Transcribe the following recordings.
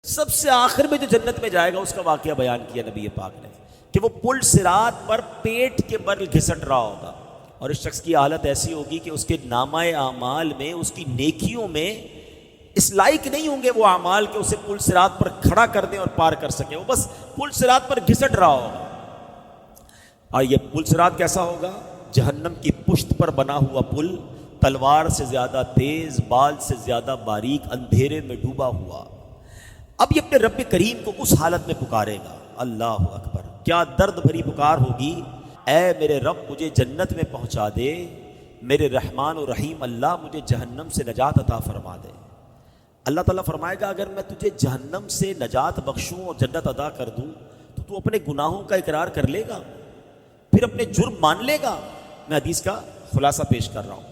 سب سے آخر میں جو جنت میں جائے گا اس کا واقعہ بیان کیا نبی پاک نے کہ وہ پل صراط پر پیٹ کے بل گھسٹ رہا ہوگا اور اس شخص کی حالت ایسی ہوگی کہ اس کے نامہ اعمال میں، اس کی نیکیوں میں اس لائق نہیں ہوں گے وہ اعمال کہ اسے پل صراط پر کھڑا کر دیں اور پار کر سکیں، وہ بس پل صراط پر گھسٹ رہا ہوگا۔ اور یہ پل صراط کیسا ہوگا؟ جہنم کی پشت پر بنا ہوا پل، تلوار سے زیادہ تیز، بال سے زیادہ باریک، اندھیرے میں ڈوبا ہوا۔ اب یہ اپنے رب کریم کو اس حالت میں پکارے گا، اللہ اکبر، کیا درد بھری پکار ہوگی، اے میرے رب مجھے جنت میں پہنچا دے، میرے رحمان و رحیم اللہ مجھے جہنم سے نجات عطا فرما دے۔ اللہ تعالیٰ فرمائے گا اگر میں تجھے جہنم سے نجات بخشوں اور جنت عطا کر دوں تو اپنے گناہوں کا اقرار کر لے گا، پھر اپنے جرم مان لے گا۔ میں حدیث کا خلاصہ پیش کر رہا ہوں۔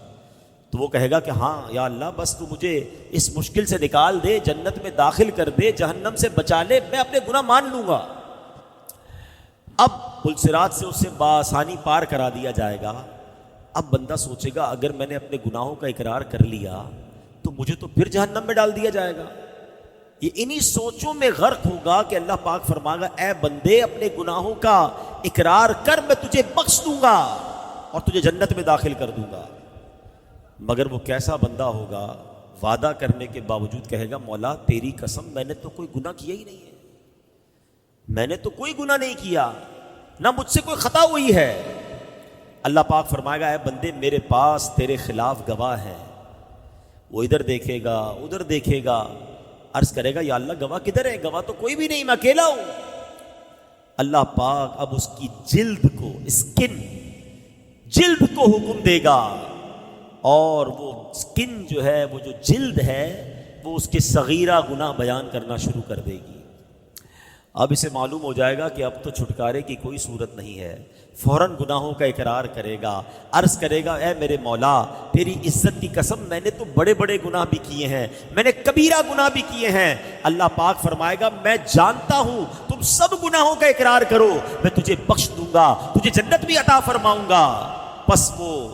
تو وہ کہے گا کہ ہاں یا اللہ بس تو مجھے اس مشکل سے نکال دے، جنت میں داخل کر دے، جہنم سے بچا لے، میں اپنے گناہ مان لوں گا۔ اب پل صراط سے اسے بآسانی پار کرا دیا جائے گا۔ اب بندہ سوچے گا اگر میں نے اپنے گناہوں کا اقرار کر لیا تو مجھے تو پھر جہنم میں ڈال دیا جائے گا۔ یہ انہی سوچوں میں غرق ہوگا کہ اللہ پاک فرمائے گا اے بندے اپنے گناہوں کا اقرار کر، میں تجھے بخش دوں گا اور تجھے جنت میں داخل کر دوں گا۔ مگر وہ کیسا بندہ ہوگا، وعدہ کرنے کے باوجود کہے گا مولا تیری قسم میں نے تو کوئی گناہ کیا ہی نہیں ہے، میں نے تو کوئی گناہ نہیں کیا، نہ مجھ سے کوئی خطا ہوئی ہے۔ اللہ پاک فرمائے گا اے بندے میرے پاس تیرے خلاف گواہ ہے۔ وہ ادھر دیکھے گا ادھر دیکھے گا، عرض کرے گا یا اللہ گواہ کدھر ہے؟ گواہ تو کوئی بھی نہیں، میں اکیلا ہوں۔ اللہ پاک اب اس کی جلد کو، اسکن، جلد کو حکم دے گا اور وہ اسکن جو ہے، وہ جو جلد ہے، وہ اس کے صغیرہ گناہ بیان کرنا شروع کر دے گی۔ اب اسے معلوم ہو جائے گا کہ اب تو چھٹکارے کی کوئی صورت نہیں ہے، فوراً گناہوں کا اقرار کرے گا، عرض کرے گا اے میرے مولا تیری عزت کی قسم میں نے تو بڑے بڑے گناہ بھی کیے ہیں، میں نے کبیرہ گناہ بھی کیے ہیں۔ اللہ پاک فرمائے گا میں جانتا ہوں تم سب گناہوں کا اقرار کرو، میں تجھے بخش دوں گا، تجھے جنت بھی عطا فرماؤں گا۔ پس وہ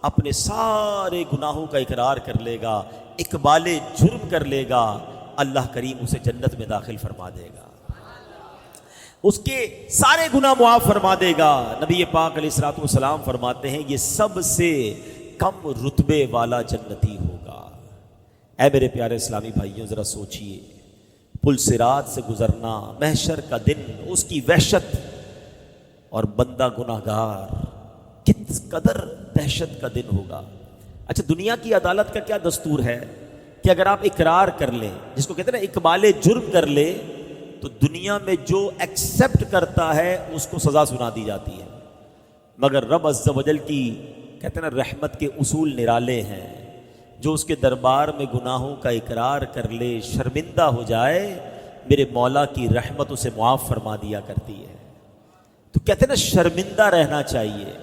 اپنے سارے گناہوں کا اقرار کر لے گا، اقبال جرم کر لے گا، اللہ کریم اسے جنت میں داخل فرما دے گا، اس کے سارے گناہ معاف فرما دے گا۔ نبی پاک علیہ الصلوۃ والسلام فرماتے ہیں یہ سب سے کم رتبے والا جنتی ہوگا۔ اے میرے پیارے اسلامی بھائیوں ذرا سوچئے، پل صراط سے گزرنا، محشر کا دن، اس کی وحشت، اور بندہ گناہگار، کس قدر دہشت کا دن ہوگا۔ اچھا دنیا کی عدالت کا کیا دستور ہے کہ اگر آپ اقرار کر لیں، جس کو کہتے ہیں نا اقبال جرم کر لے، تو دنیا میں جو ایکسیپٹ کرتا ہے اس کو سزا سنا دی جاتی ہے، مگر رب عز و جل کی کہتے ہیں نا رحمت کے اصول نرالے ہیں، جو اس کے دربار میں گناہوں کا اقرار کر لے، شرمندہ ہو جائے، میرے مولا کی رحمت اسے معاف فرما دیا کرتی ہے۔ تو کہتے ہیں نا شرمندہ رہنا چاہیے،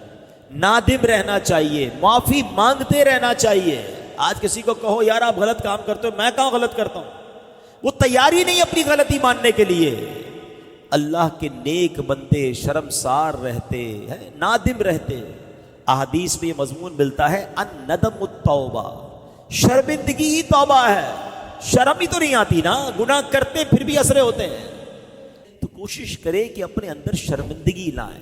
نادم رہنا چاہیے، معافی مانگتے رہنا چاہیے۔ آج کسی کو کہو یار آپ غلط کام کرتے ہو، میں کہاں غلط کرتا ہوں، وہ تیاری نہیں اپنی غلطی ماننے کے لیے۔ اللہ کے نیک بندے شرمسار رہتے ہیں، نادم رہتے۔ احادیث میں یہ مضمون ملتا ہے الندم التوبہ، شرمندگی ہی توبہ ہے۔ شرم ہی تو نہیں آتی نا، گناہ کرتے پھر بھی اسرے ہوتے ہیں۔ تو کوشش کرے کہ اپنے اندر شرمندگی لائیں۔